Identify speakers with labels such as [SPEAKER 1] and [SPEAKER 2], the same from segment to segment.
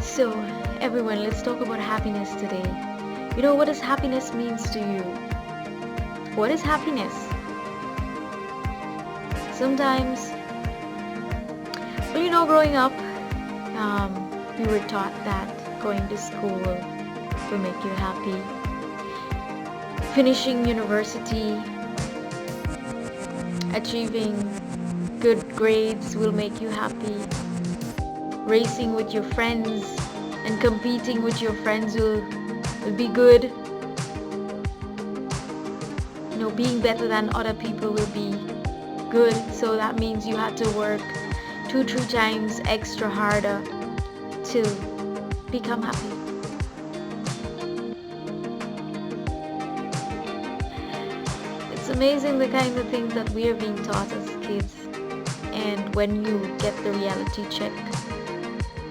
[SPEAKER 1] So, everyone, let's talk about happiness today. What does happiness means to you? What is happiness? Sometimes, growing up, we were taught that going to school will make you happy. Finishing university, achieving good grades will make you happy. Racing with your friends and competing with your friends will be good. Being better than other people will be good. So that means you had to work 2-3 times extra harder to become happy. It's amazing the kind of things that we are being taught as kids, and when you get the reality check,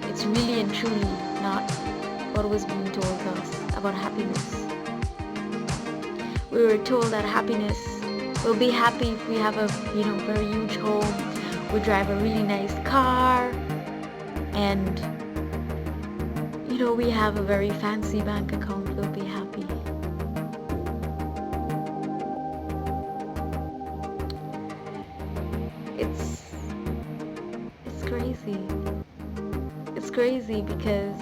[SPEAKER 1] it's really and truly not what was being told us about happiness. We were told that happiness, we'll be happy if we have a very huge home, we drive a really nice car, and we have a very fancy bank account, we'll be happy. It's crazy. It's crazy because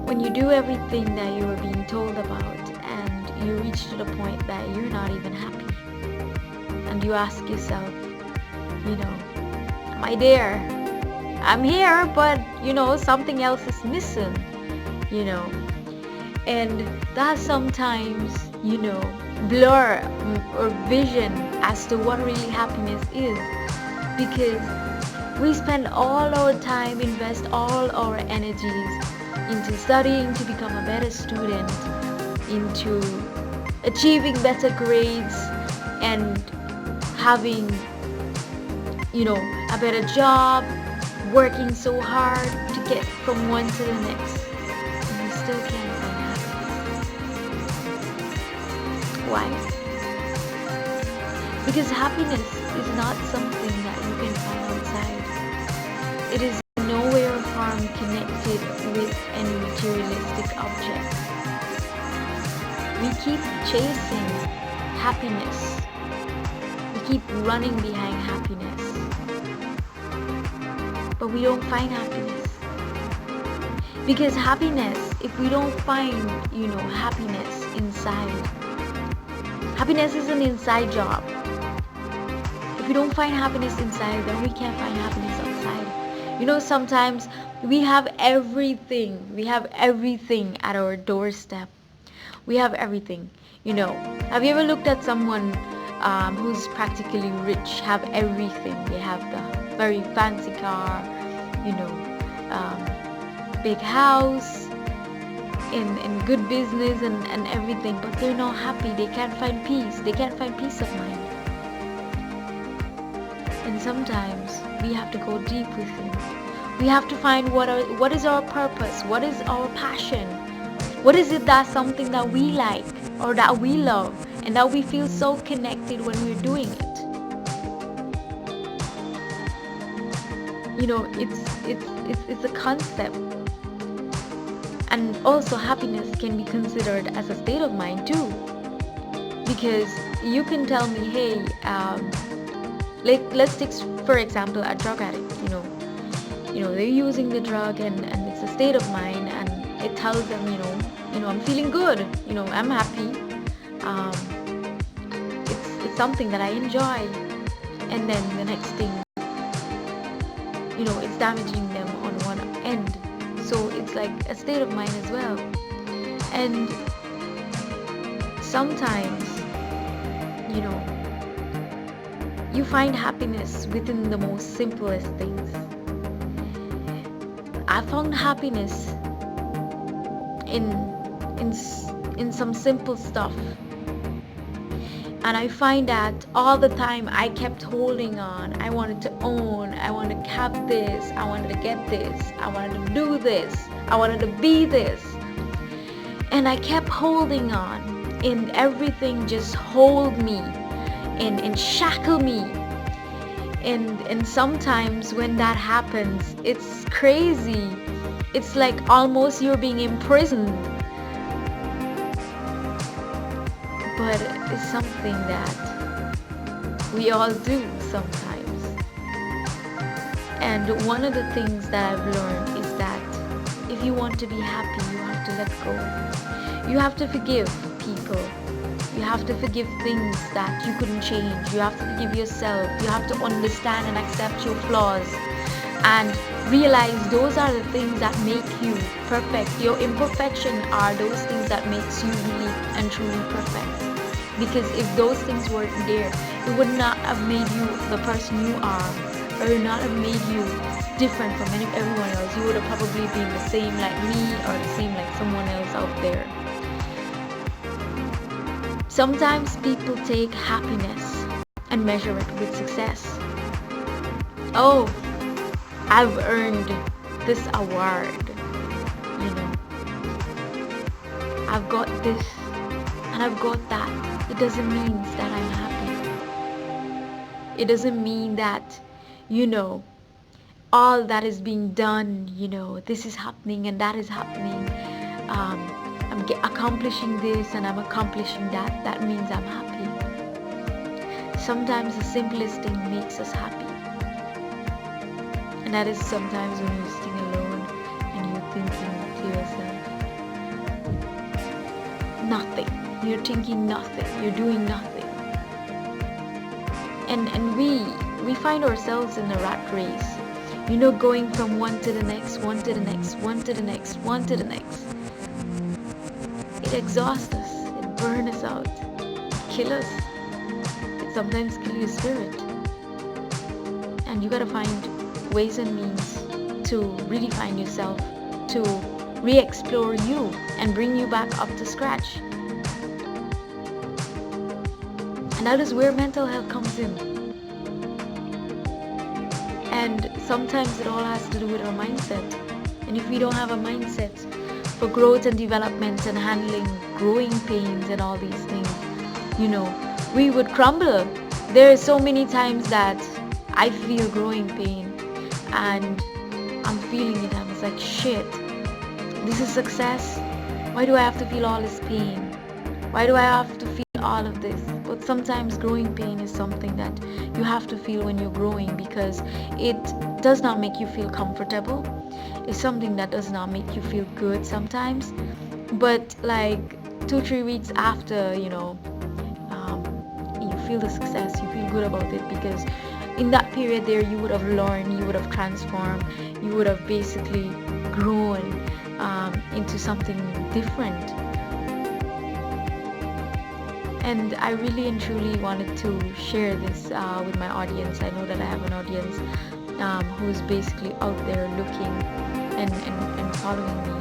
[SPEAKER 1] when you do everything that you were being told about and you reach to the point that you're not even happy, and you ask yourself, am I there? I'm here, but something else is missing, and that sometimes blur or vision as to what really happiness is, because we spend all our time, invest all our energies into studying to become a better student, into achieving better grades, and having a better job, working so hard to get from one to the next, and you still can't find happiness. Why? Because happiness is not something that you can find outside. It is in no way or form connected with any materialistic object. We keep chasing happiness. We keep running behind happiness. But we don't find happiness. Because happiness, if we don't find, happiness inside, happiness is an inside job. If we don't find happiness inside, then we can't find happiness outside. Sometimes we have everything. We have everything at our doorstep. We have everything. Have you ever looked at someone who's practically rich, have everything? They have the very fancy car, big house, in good business and everything, but they're not happy. They can't find peace. They can't find peace of mind. And sometimes we have to go deep within. We have to find what is our purpose, what is our passion, what is it that's something that we like or that we love and that we feel so connected when we're doing it. It's a concept. And also happiness can be considered as a state of mind too, because you can tell me, hey, let's take for example a drug addict. They're using the drug and it's a state of mind, and it tells them, I'm feeling good, I'm happy, it's something that I enjoy, and then the next thing, it's damaging them on one end. So it's like a state of mind as well. And sometimes you find happiness within the most simplest things. I found happiness in some simple stuff, and I find that all the time I kept holding on. I wanted to own, I wanted to have this, I wanted to get this, I wanted to do this, I wanted to be this, and I kept holding on, and everything just hold me and shackle me. And sometimes when that happens, it's crazy It's like almost you're being imprisoned. But it's something that we all do sometimes. And one of the things that I've learned is that if you want to be happy, you have to let go. You have to forgive people. You have to forgive things that you couldn't change. You have to forgive yourself. You have to understand and accept your flaws and realize those are the things that make you perfect. Your imperfection are those things that makes you really and truly perfect. Because if those things weren't there, it would not have made you the person you are, or it would not have made you different from everyone else. You would have probably been the same like me or the same like someone else out there. Sometimes people take happiness and measure it with success. Oh, I've earned this award, you know. I've got this and I've got that. It doesn't mean that I'm happy. It doesn't mean that, all that is being done, this is happening and that is happening. I'm accomplishing this and I'm accomplishing that. That means I'm happy. Sometimes the simplest thing makes us happy. And that is sometimes when you're sitting alone and you're thinking to yourself, nothing. You're thinking nothing. You're doing nothing. And we find ourselves in a rat race. Going from one to the next, one to the next, one to the next, one to the next. It exhausts us. It burns us out. Kill us. It sometimes kills your spirit. And you gotta find ways and means to really find yourself, to re-explore you and bring you back up to scratch. And that is where mental health comes in. And sometimes it all has to do with our mindset. And if we don't have a mindset for growth and development and handling growing pains and all these things, we would crumble. There are so many times that I feel growing pain and I'm feeling it. I'm like, shit, this is success. Why do I have to feel all this pain? Why do I have to feel all of this? But sometimes growing pain is something that you have to feel when you're growing, because it does not make you feel comfortable. It's something that does not make you feel good sometimes. But like 2-3 weeks after, you feel the success, you feel good about it, because in that period there you would have learned, you would have transformed, you would have basically grown into something different. And I really and truly wanted to share this with my audience. I know that I have an audience who's basically out there looking and following me.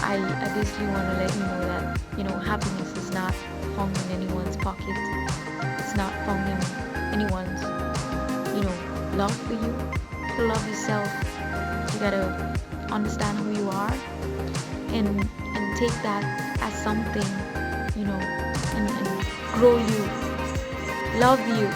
[SPEAKER 1] I basically want to let you know that, happiness is not found in anyone's pocket. It's not found in anyone's, love for you. To love yourself, you gotta understand who you are and take that as something, and grow you, love you,